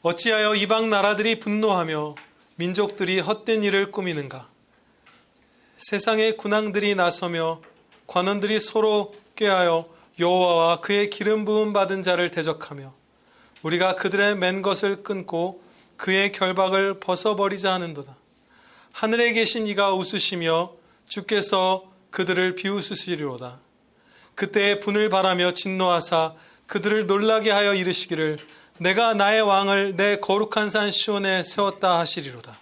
어찌하여 이방 나라들이 분노하며 민족들이 헛된 일을 꾸미는가? 세상의 군왕들이 나서며 관원들이 서로 꾀하여 여호와와 그의 기름 부음 받은 자를 대적하며 우리가 그들의 맨 것을 끊고 그의 결박을 벗어버리자 하는도다. 하늘에 계신 이가 웃으시며 주께서 그들을 비웃으시리로다. 그때에 분을 바라며 진노하사 그들을 놀라게 하여 이르시기를 내가 나의 왕을 내 거룩한 산 시온에 세웠다 하시리로다.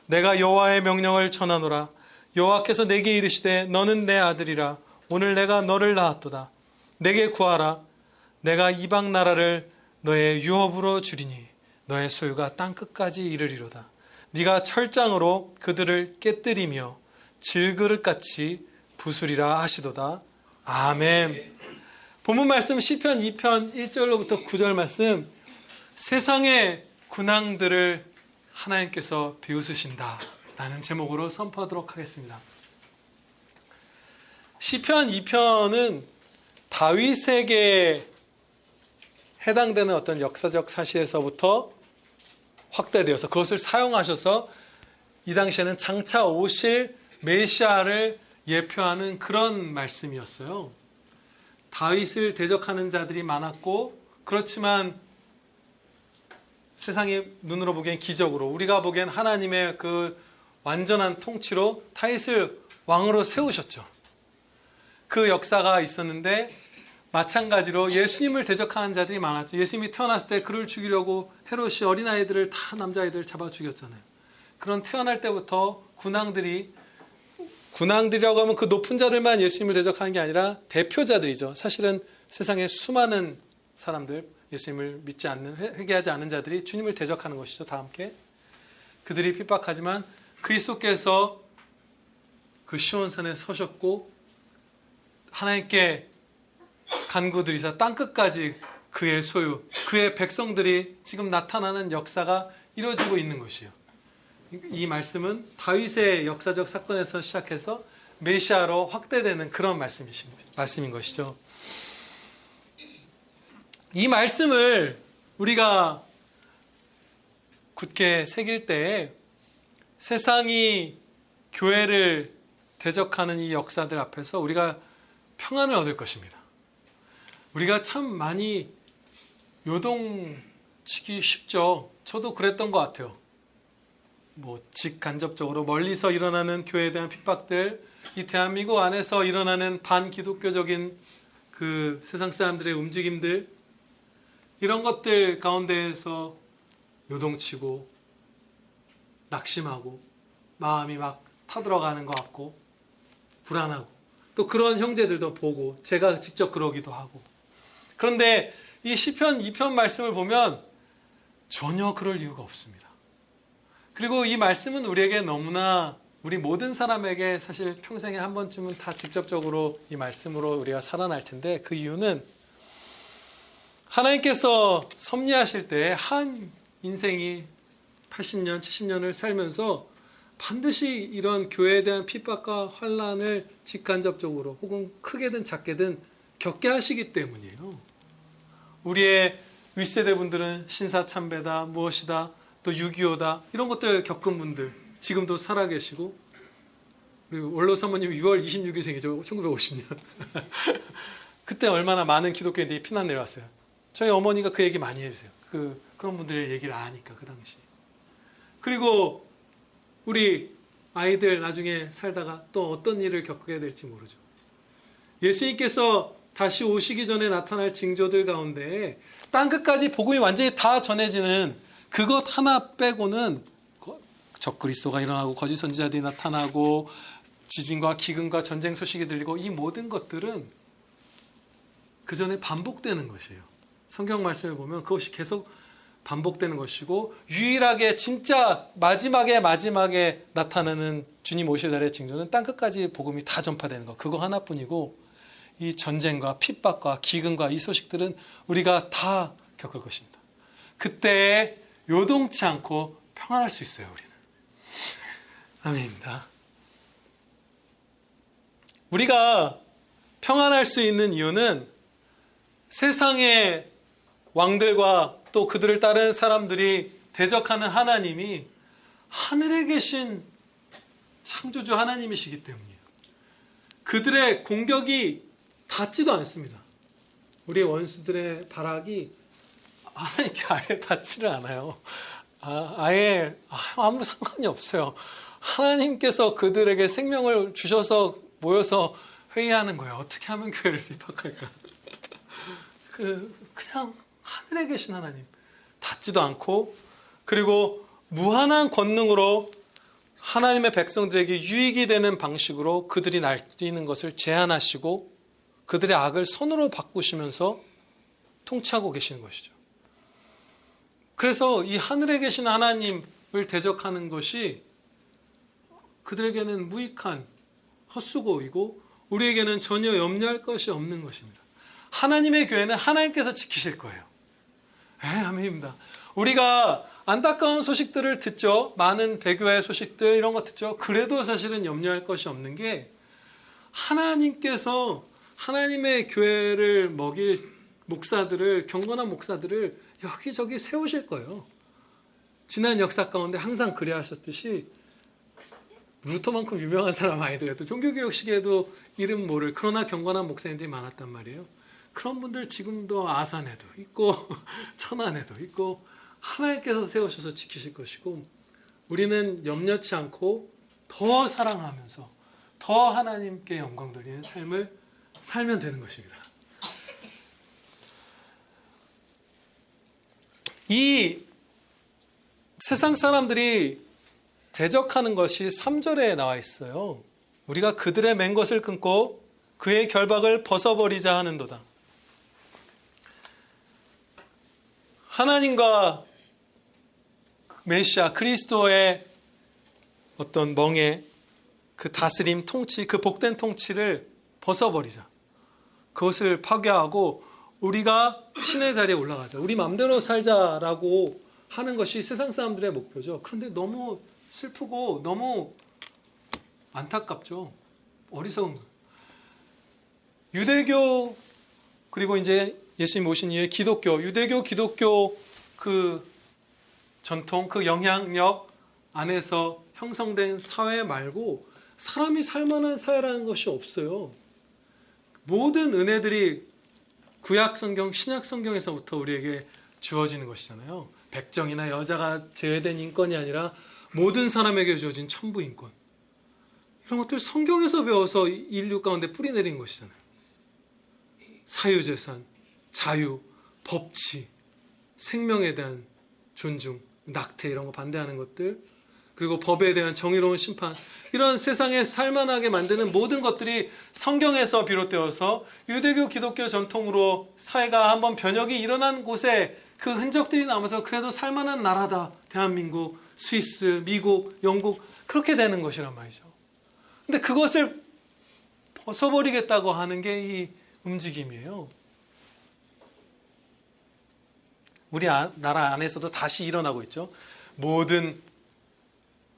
내가 여호와의 명령을 전하노라. 여호와께서 내게 이르시되 너는 내 아들이라. 오늘 내가 너를 낳았도다. 내게 구하라. 내가 이방 나라를 너의 유업으로 주리니 너의 소유가 땅끝까지 이르리로다. 네가 철장으로 그들을 깨뜨리며 질그릇같이 부수리라 하시도다. 아멘. 본문 말씀 시편 2편 1절로부터 9절 말씀, 세상의 군왕들을 하나님께서 비웃으신다 라는 제목으로 선포하도록 하겠습니다. 시편 2편은 다윗에게 해당되는 어떤 역사적 사실에서부터 확대되어서 그것을 사용하셔서 이 당시에는 장차 오실 메시아를 예표하는 그런 말씀이었어요. 다윗을 대적하는 자들이 많았고, 그렇지만 세상의 눈으로 보기엔 기적으로, 우리가 보기엔 하나님의 그 완전한 통치로 다윗을 왕으로 세우셨죠. 그 역사가 있었는데 마찬가지로 예수님을 대적하는 자들이 많았죠. 예수님이 태어났을 때 그를 죽이려고 헤롯이 어린아이들을 다 남자아이들을 잡아 죽였잖아요. 그런 태어날 때부터 군왕들이라고 하면 그 높은 자들만 예수님을 대적하는 게 아니라 대표자들이죠. 사실은 세상에 수많은 사람들, 예수님을 믿지 않는, 회개하지 않는 자들이 주님을 대적하는 것이죠. 다 함께. 그들이 핍박하지만 그리스도께서 그 시온산에 서셨고 하나님께 간구드리사 땅끝까지 그의 소유, 그의 백성들이 지금 나타나는 역사가 이루어지고 있는 것이에요. 이 말씀은 다윗의 역사적 사건에서 시작해서 메시아로 확대되는 그런 말씀인 것이죠. 이 말씀을 우리가 굳게 새길 때 세상이 교회를 대적하는 이 역사들 앞에서 우리가 평안을 얻을 것입니다. 우리가 참 많이 요동치기 쉽죠. 저도 그랬던 것 같아요. 직간접적으로 멀리서 일어나는 교회에 대한 핍박들, 이 대한민국 안에서 일어나는 반기독교적인 그 세상 사람들의 움직임들, 이런 것들 가운데에서 요동치고 낙심하고 마음이 막 타들어가는 것 같고 불안하고, 또 그런 형제들도 보고 제가 직접 그러기도 하고. 그런데 이 시편 2편 말씀을 보면 전혀 그럴 이유가 없습니다. 그리고 이 말씀은 우리에게 너무나, 우리 모든 사람에게 사실 평생에 한 번쯤은 다 직접적으로 이 말씀으로 우리가 살아날 텐데, 그 이유는 하나님께서 섭리하실 때 한 인생이 80년, 70년을 살면서 반드시 이런 교회에 대한 핍박과 환난을 직간접적으로 혹은 크게든 작게든 겪게 하시기 때문이에요. 우리의 윗세대 분들은 신사참배다, 무엇이다, 또 6.25다, 이런 것들 겪은 분들 지금도 살아계시고, 그리고 원로 사모님 6월 26일생이죠. 1950년. 그때 얼마나 많은 기독교인들이 피난 내려왔어요. 저희 어머니가 그 얘기 많이 해주세요. 그런 분들의 얘기를 아니까, 그 당시. 그리고 우리 아이들 나중에 살다가 또 어떤 일을 겪게 될지 모르죠. 예수님께서 다시 오시기 전에 나타날 징조들 가운데 땅끝까지 복음이 완전히 다 전해지는 그것 하나 빼고는, 적그리스도가 일어나고 거짓 선지자들이 나타나고 지진과 기근과 전쟁 소식이 들리고, 이 모든 것들은 그 전에 반복되는 것이에요. 성경 말씀을 보면 그것이 계속 반복되는 것이고, 유일하게 진짜 마지막에 나타나는 주님 오실 날의 징조는 땅끝까지 복음이 다 전파되는 것, 그거 하나뿐이고, 이 전쟁과 핍박과 기근과 이 소식들은 우리가 다 겪을 것입니다. 그때 요동치 않고 평안할 수 있어요. 우리는. 아멘입니다. 우리가 평안할 수 있는 이유는 세상의 왕들과 또 그들을 따르는 사람들이 대적하는 하나님이 하늘에 계신 창조주 하나님이시기 때문이에요. 그들의 공격이 닿지도 않습니다. 우리의 원수들의 발악이 하나님께 아예 닿지를 않아요. 아예 아무 상관이 없어요. 하나님께서 그들에게 생명을 주셔서 모여서 회의하는 거예요. 어떻게 하면 교회를 비박할까? 그냥 하늘에 계신 하나님, 닿지도 않고, 그리고 무한한 권능으로 하나님의 백성들에게 유익이 되는 방식으로 그들이 날뛰는 것을 제한하시고 그들의 악을 선으로 바꾸시면서 통치하고 계시는 것이죠. 그래서 이 하늘에 계신 하나님을 대적하는 것이 그들에게는 무익한 헛수고이고 우리에게는 전혀 염려할 것이 없는 것입니다. 하나님의 교회는 하나님께서 지키실 거예요. 아멘입니다. 우리가 안타까운 소식들을 듣죠. 많은 배교의 소식들 이런 거 듣죠. 그래도 사실은 염려할 것이 없는 게 하나님께서 하나님의 교회를 먹일 목사들을, 경건한 목사들을 여기저기 세우실 거예요. 지난 역사 가운데 항상 그래 하셨듯이 루터만큼 유명한 사람 아니더라도 종교개혁 시기에도 이름 모를 그러나 경건한 목사님들이 많았단 말이에요. 그런 분들 지금도 아산에도 있고 천안에도 있고 하나님께서 세우셔서 지키실 것이고 우리는 염려치 않고 더 사랑하면서 더 하나님께 영광 돌리는 삶을 살면 되는 것입니다. 이 세상 사람들이 대적하는 것이 3절에 나와 있어요. 우리가 그들의 맨 것을 끊고 그의 결박을 벗어버리자 하는도다. 하나님과 메시아 그리스도의 어떤 멍에 그 다스림 통치, 그 복된 통치를 벗어버리자. 그것을 파괴하고 우리가 신의 자리에 올라가자. 우리 마음대로 살자라고 하는 것이 세상 사람들의 목표죠. 그런데 너무 슬프고 너무 안타깝죠. 어리석은 거예요. 유대교 그리고 이제 예수님 오신 이후에 기독교, 유대교, 기독교 그 전통, 그 영향력 안에서 형성된 사회 말고 사람이 살만한 사회라는 것이 없어요. 모든 은혜들이 구약 성경, 신약 성경에서부터 우리에게 주어지는 것이잖아요. 백정이나 여자가 제외된 인권이 아니라 모든 사람에게 주어진 천부 인권. 이런 것들 성경에서 배워서 인류 가운데 뿌리내린 것이잖아요. 사유재산, 자유, 법치, 생명에 대한 존중, 낙태 이런 거 반대하는 것들, 그리고 법에 대한 정의로운 심판, 이런 세상에 살만하게 만드는 모든 것들이 성경에서 비롯되어서 유대교, 기독교 전통으로 사회가 한번 변혁이 일어난 곳에 그 흔적들이 남아서 그래도 살만한 나라다. 대한민국, 스위스, 미국, 영국 그렇게 되는 것이란 말이죠. 근데 그것을 벗어버리겠다고 하는 게 이 움직임이에요. 우리 나라 안에서도 다시 일어나고 있죠. 모든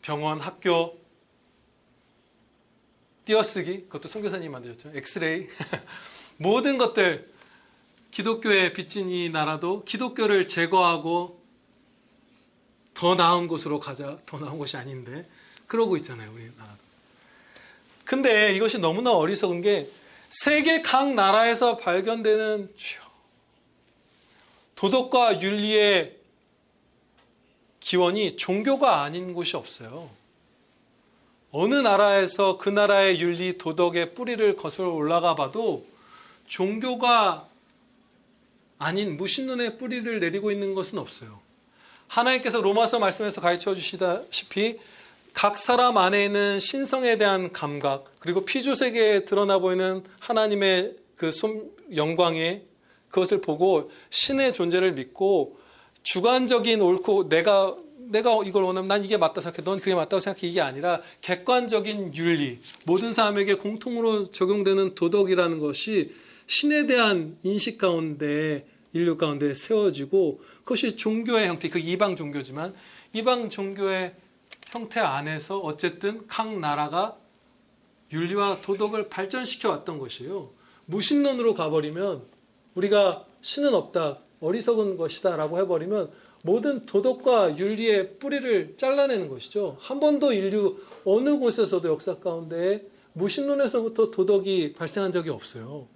병원, 학교 띄어쓰기, 그것도 선교사님이 만드셨죠. 엑스레이 모든 것들 기독교에 빚진 이 나라도 기독교를 제거하고 더 나은 곳으로 가자. 더 나은 곳이 아닌데 그러고 있잖아요. 우리나라도. 근데 이것이 너무나 어리석은 게 세계 각 나라에서 발견되는 도덕과 윤리의 기원이 종교가 아닌 곳이 없어요. 어느 나라에서 그 나라의 윤리, 도덕의 뿌리를 거슬러 올라가 봐도 종교가 아닌 무신론의 뿌리를 내리고 있는 것은 없어요. 하나님께서 로마서 말씀에서 가르쳐 주시다시피 각 사람 안에 있는 신성에 대한 감각, 그리고 피조세계에 드러나 보이는 하나님의 그 영광에 그것을 보고 신의 존재를 믿고 주관적인 옳고 내가 이걸 원하면 난 이게 맞다고 생각해, 넌 그게 맞다고 생각해, 이게 아니라 객관적인 윤리, 모든 사람에게 공통으로 적용되는 도덕이라는 것이 신에 대한 인식 가운데 인류 가운데 세워지고 그것이 종교의 형태, 그 이방 종교지만 이방 종교의 형태 안에서 어쨌든 각 나라가 윤리와 도덕을 발전시켜 왔던 것이에요. 무신론으로 가버리면 우리가 신은 없다, 어리석은 것이다라고 해버리면 모든 도덕과 윤리의 뿌리를 잘라내는 것이죠. 한 번도 인류 어느 곳에서도 역사 가운데 무신론에서부터 도덕이 발생한 적이 없어요.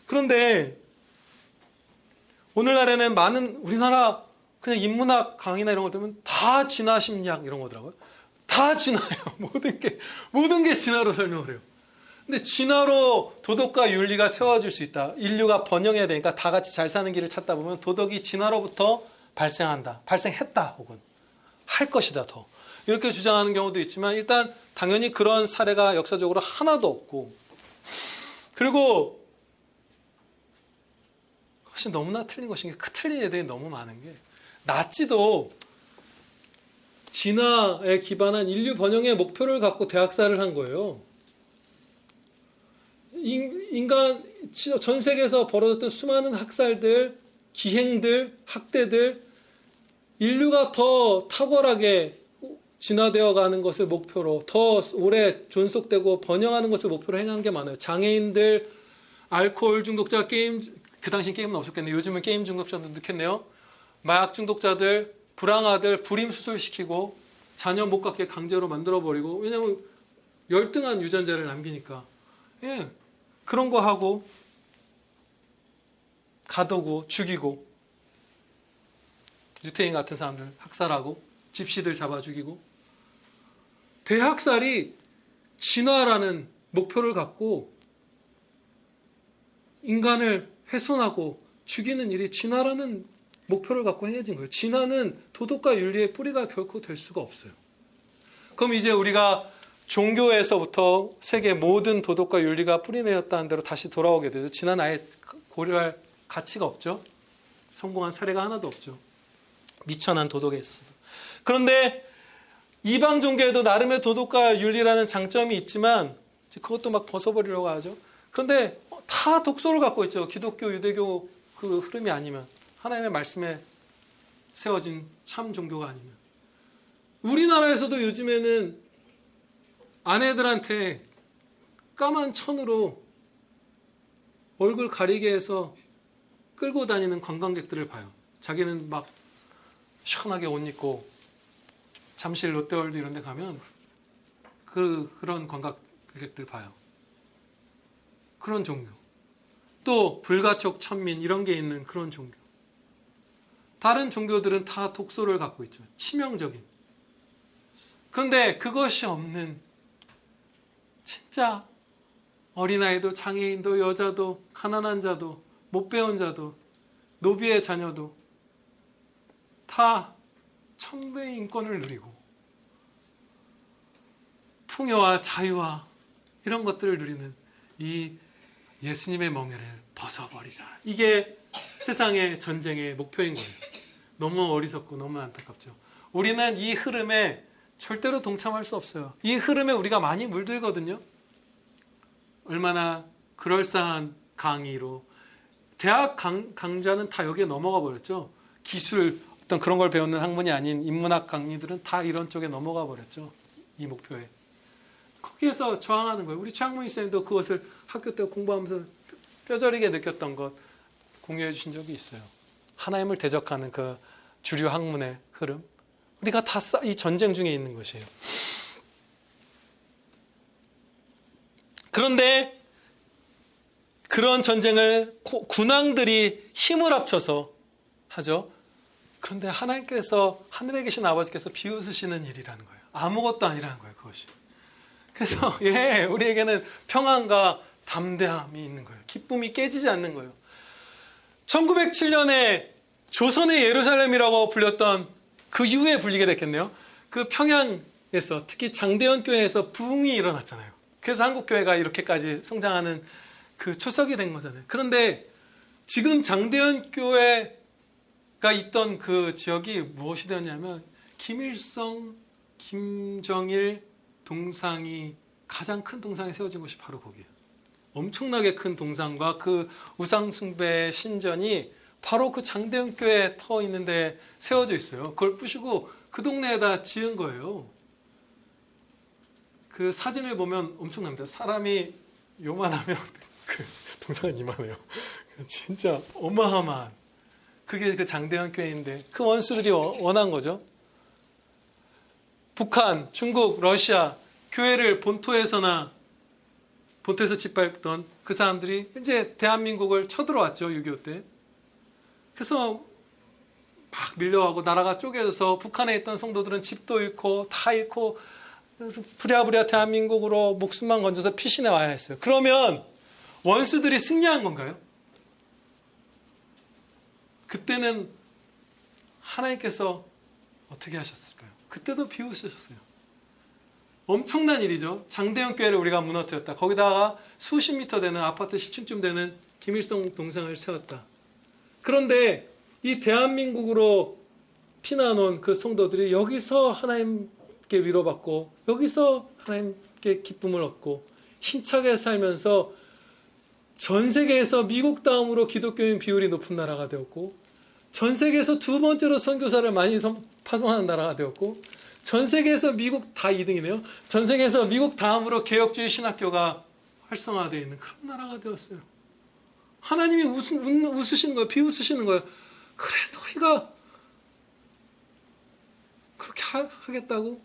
그런데 오늘날에는 많은 우리나라 그냥 인문학 강의나 이런 거 들으면 다 진화심리학 이런 거더라고요. 다 진화예요. 모든 게 진화로 설명을 해요. 근데 진화로 도덕과 윤리가 세워질 수 있다. 인류가 번영해야 되니까 다 같이 잘 사는 길을 찾다 보면 도덕이 진화로부터 발생한다. 발생했다. 혹은 할 것이다. 더. 이렇게 주장하는 경우도 있지만 일단 당연히 그런 사례가 역사적으로 하나도 없고, 그리고 그것이 너무나 틀린 것인 게, 그 틀린 애들이 너무 많은 게, 나치도 진화에 기반한 인류 번영의 목표를 갖고 대학살을 한 거예요. 인간 전 세계에서 벌어졌던 수많은 학살들, 기행들, 학대들, 인류가 더 탁월하게 진화되어 가는 것을 목표로, 더 오래 존속되고 번영하는 것을 목표로 행한 게 많아요. 장애인들, 알코올 중독자, 그 당시엔 게임은 없었겠네요. 요즘은 게임 중독자도 넣겠네요. 마약 중독자들, 불황아들 불임 수술시키고 자녀 못 갖게 강제로 만들어버리고, 왜냐하면 열등한 유전자를 남기니까. 예, 그런 거 하고 가두고 죽이고, 유태인 같은 사람들 학살하고 집시들 잡아 죽이고, 대학살이 진화라는 목표를 갖고 인간을 훼손하고 죽이는 일이 진화라는 목표를 갖고 행해진 거예요. 진화는 도덕과 윤리의 뿌리가 결코 될 수가 없어요. 그럼 이제 우리가 종교에서부터 세계 모든 도덕과 윤리가 뿌리내렸다는 대로 다시 돌아오게 되죠. 진화는 아예 고려할 가치가 없죠. 성공한 사례가 하나도 없죠. 미천한 도덕에 있어서도. 그런데 이방 종교에도 나름의 도덕과 윤리라는 장점이 있지만 그것도 막 벗어버리려고 하죠. 그런데 다 독소를 갖고 있죠. 기독교, 유대교 그 흐름이 아니면, 하나님의 말씀에 세워진 참 종교가 아니면. 우리나라에서도 요즘에는 아내들한테 까만 천으로 얼굴 가리게 해서 끌고 다니는 관광객들을 봐요. 자기는 막 시원하게 옷 입고 잠실 롯데월드 이런 데 가면 그런 관광객들 봐요. 그런 종교. 또 불가촉, 천민 이런 게 있는 그런 종교. 다른 종교들은 다 독소를 갖고 있죠. 치명적인. 그런데 그것이 없는, 진짜 어린아이도 장애인도 여자도 가난한 자도 못 배운 자도 노비의 자녀도 다 천배의 인권을 누리고 풍요와 자유와 이런 것들을 누리는 이 예수님의 멍에를 벗어버리자. 이게 세상의 전쟁의 목표인 거예요. 너무 어리석고 너무 안타깝죠. 우리는 이 흐름에 절대로 동참할 수 없어요. 이 흐름에 우리가 많이 물들거든요. 얼마나 그럴싸한 강의로. 대학 강좌는 다 여기에 넘어가 버렸죠. 기술, 어떤 그런 걸 배우는 학문이 아닌 인문학 강의들은 다 이런 쪽에 넘어가 버렸죠. 이 목표에. 거기에서 저항하는 거예요. 우리 최학문 이사님도 그것을 학교 때 공부하면서 뼈저리게 느꼈던 것 공유해 주신 적이 있어요. 하나님을 대적하는 그 주류 학문의 흐름. 우리가 다 이 전쟁 중에 있는 것이에요. 그런데 그런 전쟁을 군왕들이 힘을 합쳐서 하죠. 그런데 하나님께서, 하늘에 계신 아버지께서 비웃으시는 일이라는 거예요. 아무것도 아니라는 거예요, 그것이. 그래서 우리에게는 평안과 담대함이 있는 거예요. 기쁨이 깨지지 않는 거예요. 1907년에 조선의 예루살렘이라고 불렸던 그 이후에 불리게 됐겠네요. 그 평양에서, 특히 장대현 교회에서 부흥이 일어났잖아요. 그래서 한국교회가 이렇게까지 성장하는 그 초석이 된 거잖아요. 그런데 지금 장대현 교회가 있던 그 지역이 무엇이 되었냐면, 김일성, 김정일 동상이, 가장 큰 동상이 세워진 곳이 바로 거기예요. 엄청나게 큰 동상과 그 우상숭배 신전이 바로 그 장대현 교회에 터 있는데 세워져 있어요. 그걸 부시고 그 동네에다 지은 거예요. 그 사진을 보면 엄청납니다. 사람이 요만하면 그 동상은 이만해요. 진짜 어마어마한 그게 그 장대현 교회인데 그 원수들이 원한 거죠. 북한, 중국, 러시아 교회를 본토에서 짓밟던 그 사람들이 이제 대한민국을 쳐들어왔죠. 6.25 때. 그래서 막 밀려가고 나라가 쪼개져서 북한에 있던 성도들은 집도 잃고 다 잃고 그래서 부랴부랴 대한민국으로 목숨만 건져서 피신해 와야 했어요. 그러면 원수들이 승리한 건가요? 그때는 하나님께서 어떻게 하셨을까요? 그때도 비웃으셨어요. 엄청난 일이죠. 장대현 교회를 우리가 무너뜨렸다. 거기다가 수십 미터 되는 아파트 10층쯤 되는 김일성 동상을 세웠다. 그런데 이 대한민국으로 피난 온 그 성도들이 여기서 하나님께 위로받고 여기서 하나님께 기쁨을 얻고 힘차게 살면서 전 세계에서 미국 다음으로 기독교인 비율이 높은 나라가 되었고 전 세계에서 두 번째로 선교사를 많이 파송하는 나라가 되었고 전 세계에서 미국 다 2등이네요. 전 세계에서 미국 다음으로 개혁주의 신학교가 활성화되어 있는 그런 나라가 되었어요. 하나님이 웃으시는 거예요. 비웃으시는 거예요. 그래 너희가 그렇게 하겠다고?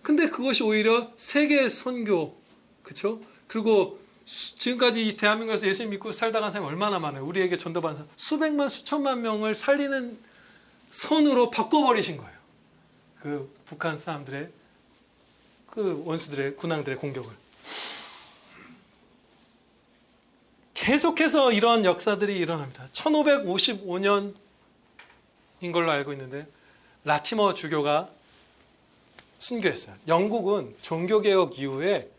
근데 그것이 오히려 세계 선교, 그렇죠? 그리고 지금까지 이 대한민국에서 예수님 믿고 살다 간 사람이 얼마나 많아요. 우리에게 전도받은 사람 수백만 수천만 명을 살리는 선으로 바꿔버리신 거예요. 그 북한 사람들의 그 원수들의 군왕들의 공격을. 계속해서 이런 역사들이 일어납니다. 1555년인 걸로 알고 있는데 라티머 주교가 순교했어요. 영국은 종교개혁 이후에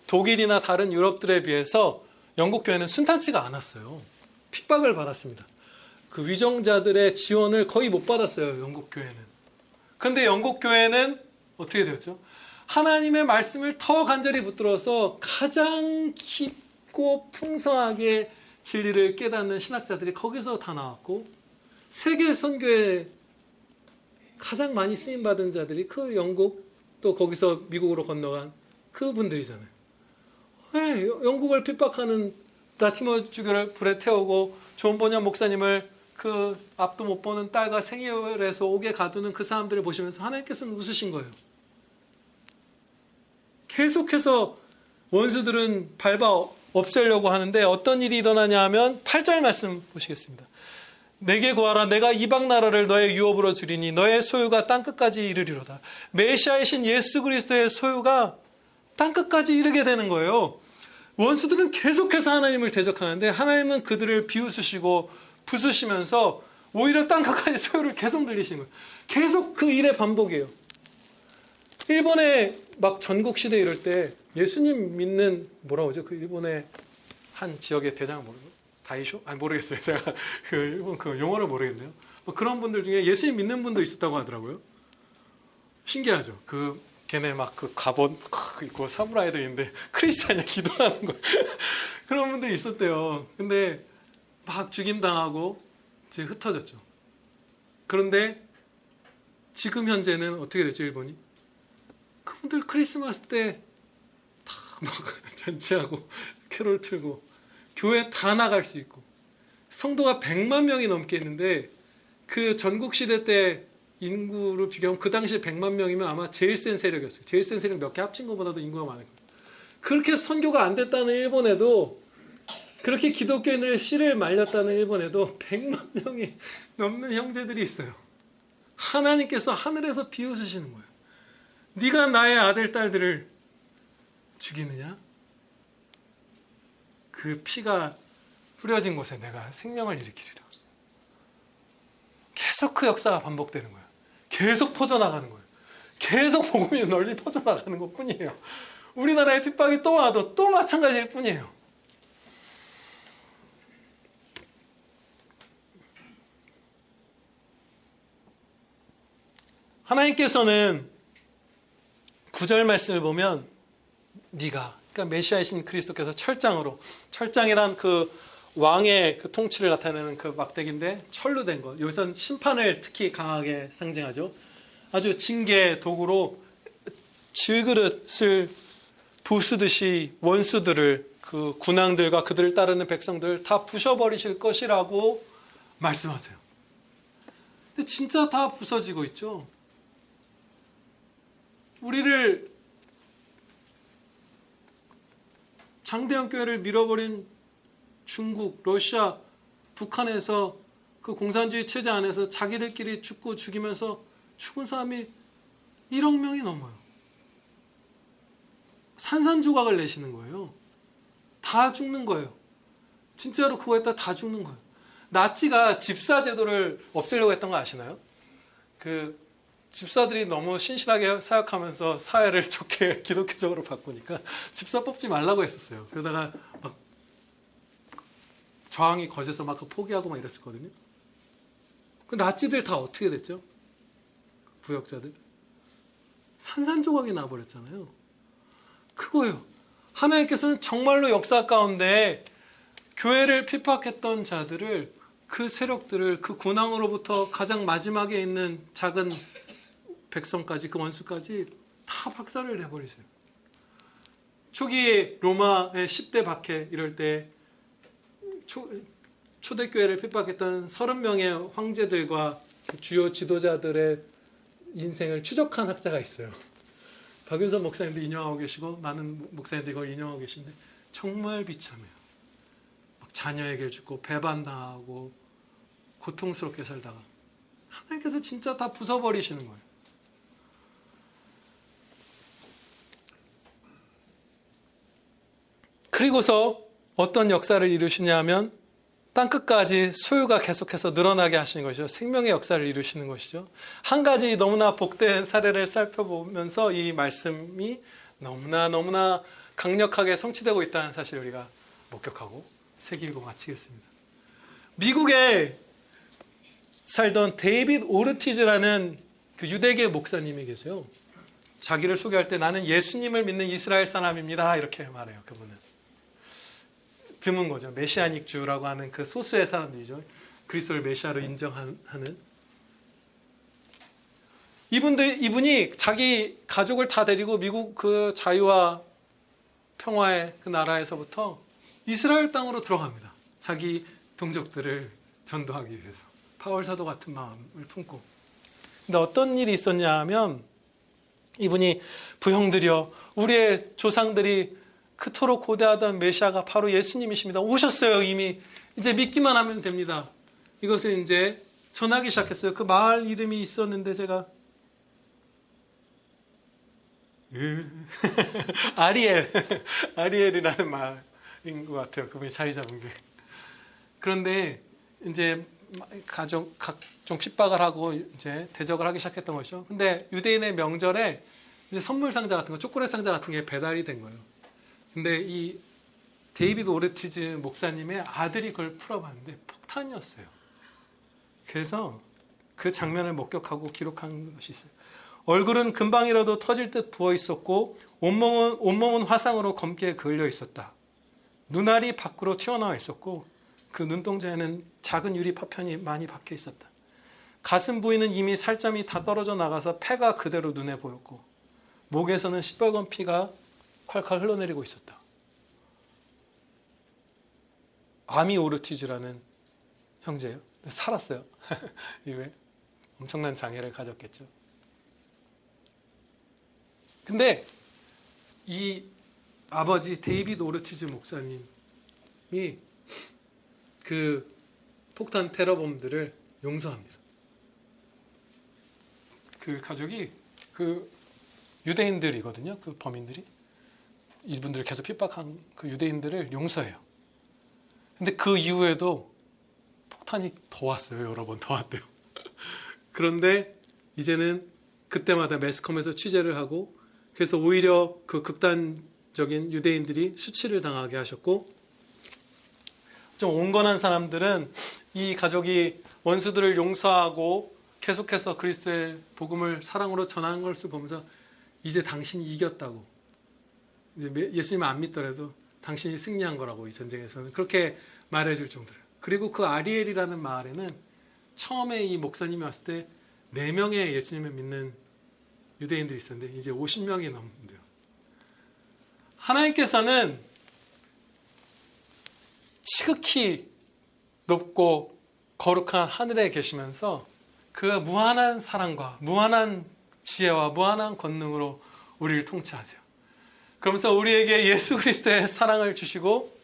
독일이나 다른 유럽들에 비해서 영국 교회는 순탄치가 않았어요. 핍박을 받았습니다. 그 위정자들의 지원을 거의 못 받았어요. 영국 교회는. 그런데 영국 교회는 어떻게 되었죠? 하나님의 말씀을 더 간절히 붙들어서 가장 깊고 풍성하게 진리를 깨닫는 신학자들이 거기서 다 나왔고 세계 선교에 가장 많이 쓰임받은 자들이 그 영국 또 거기서 미국으로 건너간 그분들이잖아요. 왜 영국을 핍박하는 라티머 주교를 불에 태우고 존 보년 목사님을 그 앞도 못 보는 딸과 생일에서 옥에 가두는 그 사람들을 보시면서 하나님께서는 웃으신 거예요. 계속해서 원수들은 밟아 없애려고 하는데 어떤 일이 일어나냐 하면 8절 말씀 보시겠습니다. 내게 구하라. 내가 이방 나라를 너의 유업으로 주리니 너의 소유가 땅끝까지 이르리로다. 메시아이신 예수 그리스도의 소유가 땅끝까지 이르게 되는 거예요. 원수들은 계속해서 하나님을 대적하는데 하나님은 그들을 비웃으시고 부수시면서 오히려 땅끝까지 소유를 계속 늘리시는 거예요. 계속 그 일의 반복이에요. 일본에 막 전국시대 이럴 때 예수님 믿는 뭐라고 하죠? 그 일본의 한 지역의 대장 모르고 다이쇼? 아니 모르겠어요. 제가 그 일본 그 용어를 모르겠네요. 뭐 그런 분들 중에 예수님 믿는 분도 있었다고 하더라고요. 신기하죠. 그 걔네 막 그 갑옷 입고 사무라이들 있는데 크리스찬이 기도하는 거 그런 분들이 있었대요. 근데 막 죽임당하고 이제 흩어졌죠. 그런데 지금 현재는 어떻게 됐죠, 일본이? 그분들 크리스마스 때 다 막 잔치하고 캐롤 틀고 교회 다 나갈 수 있고 성도가 100만 명이 넘게 있는데 그 전국시대 때 인구로 비교하면 그 당시에 100만 명이면 아마 제일 센 세력이었어요. 제일 센 세력 몇 개 합친 것보다도 인구가 많을 거예요. 그렇게 선교가 안 됐다는 일본에도 그렇게 기독교인들의 씨를 말렸다는 일본에도 100만 명이 넘는 형제들이 있어요. 하나님께서 하늘에서 비웃으시는 거예요. 네가 나의 아들, 딸들을 죽이느냐? 그 피가 뿌려진 곳에 내가 생명을 일으키리라. 계속 그 역사가 반복되는 거예요. 계속 퍼져나가는 거예요. 계속 복음이 널리 퍼져나가는 것 뿐이에요. 우리나라의 핍박이 또 와도 또 마찬가지일 뿐이에요. 하나님께서는 9절 말씀을 보면 네가 그러니까 메시아이신 그리스도께서 철장이란 그 왕의 그 통치를 나타내는 그 막대기인데 철로 된 것. 여기서는 심판을 특히 강하게 상징하죠. 아주 징계 도구로 질그릇을 부수듯이 원수들을 그 군왕들과 그들을 따르는 백성들을 다 부셔버리실 것이라고 말씀하세요. 근데 진짜 다 부서지고 있죠. 우리를 장대현 교회를 밀어버린 중국, 러시아, 북한에서 그 공산주의 체제 안에서 자기들끼리 죽고 죽이면서 죽은 사람이 1억 명이 넘어요. 산산조각을 내시는 거예요. 다 죽는 거예요. 진짜로 그거 했다 다 죽는 거예요. 나치가 집사 제도를 없애려고 했던 거 아시나요? 그 집사들이 너무 신실하게 사역하면서 사회를 좋게 기독교적으로 바꾸니까 집사 뽑지 말라고 했었어요. 그러다가 막 저항이 거세서 막 포기하고 막 이랬었거든요. 그 나치들 다 어떻게 됐죠? 부역자들. 산산조각이 나버렸잖아요. 그거예요. 하나님께서는 정말로 역사 가운데 교회를 핍박했던 자들을, 그 세력들을, 그 군왕으로부터 가장 마지막에 있는 작은 백성까지, 그 원수까지 다 박살을 내버리세요. 초기에 로마의 10대 박해 이럴 때 초대교회를 핍박했던 30명의 황제들과 주요 지도자들의 인생을 추적한 학자가 있어요. 박윤선 목사님도 인용하고 계시고 많은 목사님들이 이걸 인용하고 계신데 정말 비참해요. 막 자녀에게 죽고 배반당하고 고통스럽게 살다가 하나님께서 진짜 다 부숴버리시는 거예요. 그리고서 어떤 역사를 이루시냐면 땅끝까지 소유가 계속해서 늘어나게 하시는 것이죠. 생명의 역사를 이루시는 것이죠. 한 가지 너무나 복된 사례를 살펴보면서 이 말씀이 너무나 강력하게 성취되고 있다는 사실을 우리가 목격하고 새기고 마치겠습니다. 미국에 살던 데이빗 오르티즈라는 그 유대계 목사님이 계세요. 자기를 소개할 때 나는 예수님을 믿는 이스라엘 사람입니다. 이렇게 말해요. 그분은. 드문 거죠. 메시아닉 주라고 하는 그 소수의 사람들이죠. 그리스도를 메시아로 인정하는. 이분이 자기 가족을 다 데리고 미국 그 자유와 평화의 그 나라에서부터 이스라엘 땅으로 들어갑니다. 자기 동족들을 전도하기 위해서. 바울 사도 같은 마음을 품고. 근데 어떤 일이 있었냐 하면 이분이 부형들이여 우리의 조상들이 그토록 고대하던 메시아가 바로 예수님이십니다. 오셨어요. 이미 이제 믿기만 하면 됩니다. 이것을 이제 전하기 시작했어요. 그 마을 이름이 있었는데 제가 아리엘이라는 마을인 것 같아요. 그분이 자리 잡은 게. 그런데 이제 각종 핍박을 하고 이제 대적을 하기 시작했던 것이죠. 근데 유대인의 명절에 이제 선물 상자 같은 거, 초콜릿 상자 같은 게 배달이 된 거예요. 근데 이 데이비드 오르티즈 목사님의 아들이 그걸 풀어봤는데 폭탄이었어요. 그래서 그 장면을 목격하고 기록한 것이 있어요. 얼굴은 금방이라도 터질 듯 부어 있었고 온몸은 화상으로 검게 그을려 있었다. 눈알이 밖으로 튀어나와 있었고 그 눈동자에는 작은 유리 파편이 많이 박혀 있었다. 가슴 부위는 이미 살점이 다 떨어져 나가서 폐가 그대로 눈에 보였고 목에서는 시뻘건 피가 콸콸 흘러내리고 있었다. 아미 오르티즈라는 형제예요. 살았어요. 이후에 엄청난 장애를 가졌겠죠. 근데 이 아버지 데이비드 오르티즈 목사님이 그 폭탄 테러범들을 용서합니다. 그 가족이 그 유대인들이거든요. 그 범인들이. 이분들을 계속 핍박한 그 유대인들을 용서해요. 근데 그 이후에도 폭탄이 더 왔어요. 여러 번 더 왔대요. 그런데 이제는 그때마다 매스컴에서 취재를 하고 그래서 오히려 그 극단적인 유대인들이 수치를 당하게 하셨고 좀 온건한 사람들은 이 가족이 원수들을 용서하고 계속해서 그리스도의 복음을 사랑으로 전하는 것을 보면서 이제 당신이 이겼다고 예수님을 안 믿더라도 당신이 승리한 거라고 이 전쟁에서는 그렇게 말해줄 정도예요. 그리고 그 아리엘이라는 마을에는 처음에 이 목사님이 왔을 때 4명의 예수님을 믿는 유대인들이 있었는데 이제 50명이 넘는데요. 하나님께서는 지극히 높고 거룩한 하늘에 계시면서 그 무한한 사랑과 무한한 지혜와 무한한 권능으로 우리를 통치하세요. 그러면서 우리에게 예수 그리스도의 사랑을 주시고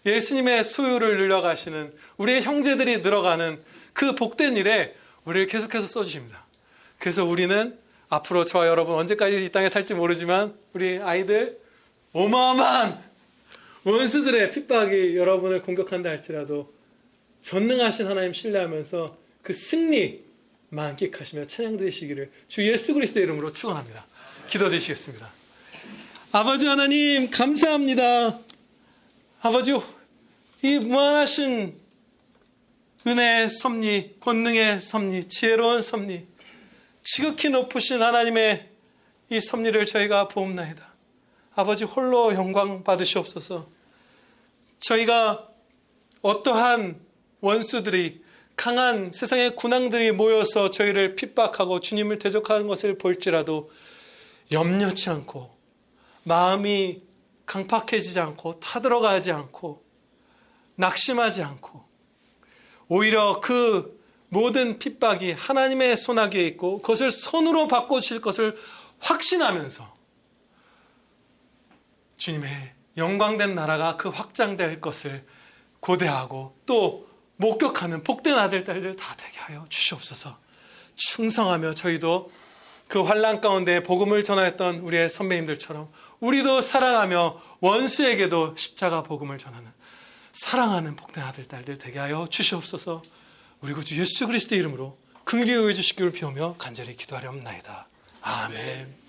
예수님의 소유를 늘려가시는 우리의 형제들이 늘어가는 그 복된 일에 우리를 계속해서 써주십니다. 그래서 우리는 앞으로 저와 여러분 언제까지 이 땅에 살지 모르지만 우리 아이들 어마어마한 원수들의 핍박이 여러분을 공격한다 할지라도 전능하신 하나님 신뢰하면서 그 승리 만끽하시며 찬양 드리시기를 주 예수 그리스도의 이름으로 축원합니다. 기도드리시겠습니다. 아버지 하나님 감사합니다. 아버지 이 무한하신 은혜의 섭리, 권능의 섭리, 지혜로운 섭리, 지극히 높으신 하나님의 이 섭리를 저희가 보옵나이다. 아버지 홀로 영광 받으시옵소서. 저희가 어떠한 원수들이 강한 세상의 군왕들이 모여서 저희를 핍박하고 주님을 대적하는 것을 볼지라도 염려치 않고 마음이 강팍해지지 않고 타들어가지 않고 낙심하지 않고 오히려 그 모든 핍박이 하나님의 손아귀에 있고 그것을 손으로 바꿔주실 것을 확신하면서 주님의 영광된 나라가 그 확장될 것을 고대하고 또 목격하는 복된 아들, 딸들 다 되게 하여 주시옵소서. 충성하며 저희도 그 환난 가운데 복음을 전하였던 우리의 선배님들처럼 우리도 사랑하며 원수에게도 십자가 복음을 전하는 사랑하는 복된 아들, 딸들 되게 하여 주시옵소서. 우리 구주 예수 그리스도 이름으로 긍휼히 여겨 주시기를 비우며 간절히 기도하렵나이다. 아멘.